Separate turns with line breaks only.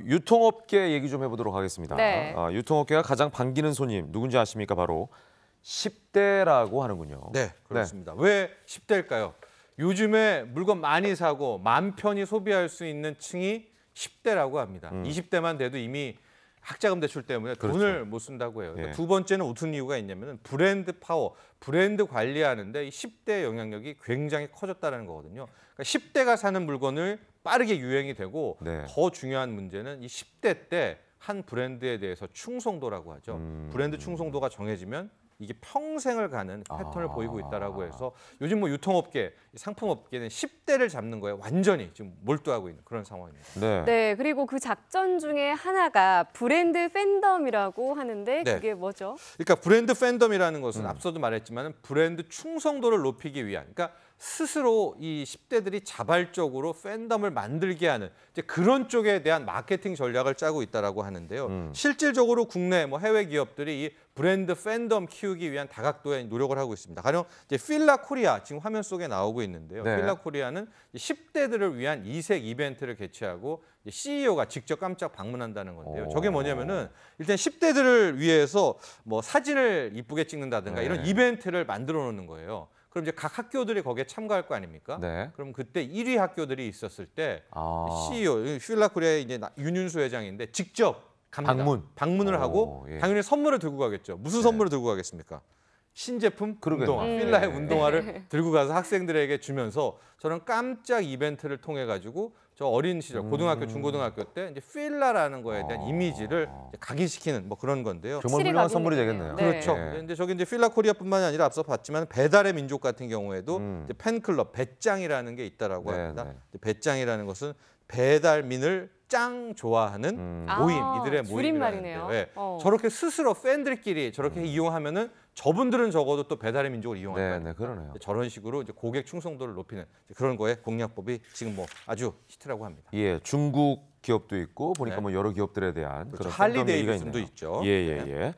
유통업계 얘기 좀 해보도록 하겠습니다.
네.
유통업계가 가장 반기는 손님 누군지 아십니까? 바로 10대라고 하는군요.
네, 그렇습니다. 왜 10대일까요? 요즘에 물건 많이 사고 마음 편히 소비할 수 있는 층이 10대라고 합니다. 20대만 돼도 이미 학자금 대출 때문에 돈을 못 쓴다고 해요. 그러니까 두 번째는 어떤 이유가 있냐면 브랜드 파워, 브랜드 관리하는데 이 10대의 영향력이 굉장히 커졌다는 거거든요. 그러니까 10대가 사는 물건을 빠르게 유행이 되고 더 중요한 문제는 이 10대 때 한 브랜드에 대해서 충성도라고 하죠. 브랜드 충성도가 정해지면 이게 평생을 가는 패턴을 보이고 있다라고 해서 요즘 뭐 유통업계, 상품업계는 10대를 잡는 거에 완전히 지금 몰두하고 있는 그런 상황입니다.
네, 그리고 그 작전 중에 하나가 브랜드 팬덤이라고 하는데 그게 뭐죠?
그러니까 브랜드 팬덤이라는 것은 앞서도 말했지만 브랜드 충성도를 높이기 위한, 그러니까 스스로 이 10대들이 자발적으로 팬덤을 만들게 하는 이제 그런 쪽에 대한 마케팅 전략을 짜고 있다라고 하는데요. 실질적으로 국내 뭐 해외 기업들이 이 브랜드 팬덤 키우기 위한 다각도의 노력을 하고 있습니다. 가령 이제 필라 코리아 지금 화면 속에 나오고 있는데요. 필라 코리아는 10대들을 위한 이색 이벤트를 개최하고 CEO가 직접 깜짝 방문한다는 건데요. 저게 뭐냐면은 일단 10대들을 위해서 뭐 사진을 이쁘게 찍는다든가 이런 이벤트를 만들어 놓는 거예요. 그럼 이제 각 학교들이 거기에 참가할 거 아닙니까? 그럼 그때 1위 학교들이 있었을 때 CEO 필라 코리아의 이제 윤윤수 회장인데 직접 갑니다. 방문을 하고 당연히 선물을 들고 가겠죠. 무슨 선물을 들고 가겠습니까? 신제품 운동화, 필라의 운동화를 들고 가서 학생들에게 주면서 저는 깜짝 이벤트를 통해 가지고 저 어린 시절 고등학교, 중고등학교 때 이제 필라라는 거에 대한 이미지를 각인시키는 뭐 그런 건데요.
정말 훌륭한 선물이 되겠네요.
그렇죠. 근데 저기 이제 필라 코리아뿐만이 아니라 앞서 봤지만 배달의 민족 같은 경우에도 이제 팬클럽 배짱이라는 게 있다라고 합니다. 배짱이라는 것은 배달민을 짱 좋아하는 모임, 이들의 모임이라는데 저렇게 스스로 팬들끼리 저렇게 이용하면은 저분들은 적어도 또 배달의 민족을 이용할 거예요.
그러네요.
저런 식으로 이제 고객 충성도를 높이는 그런 거에 공략법이 지금 뭐 아주 히트라고 합니다.
예, 중국 기업도 있고 보니까 뭐 여러 기업들에 대한 그런
할리 데이비슨도 있죠.
예.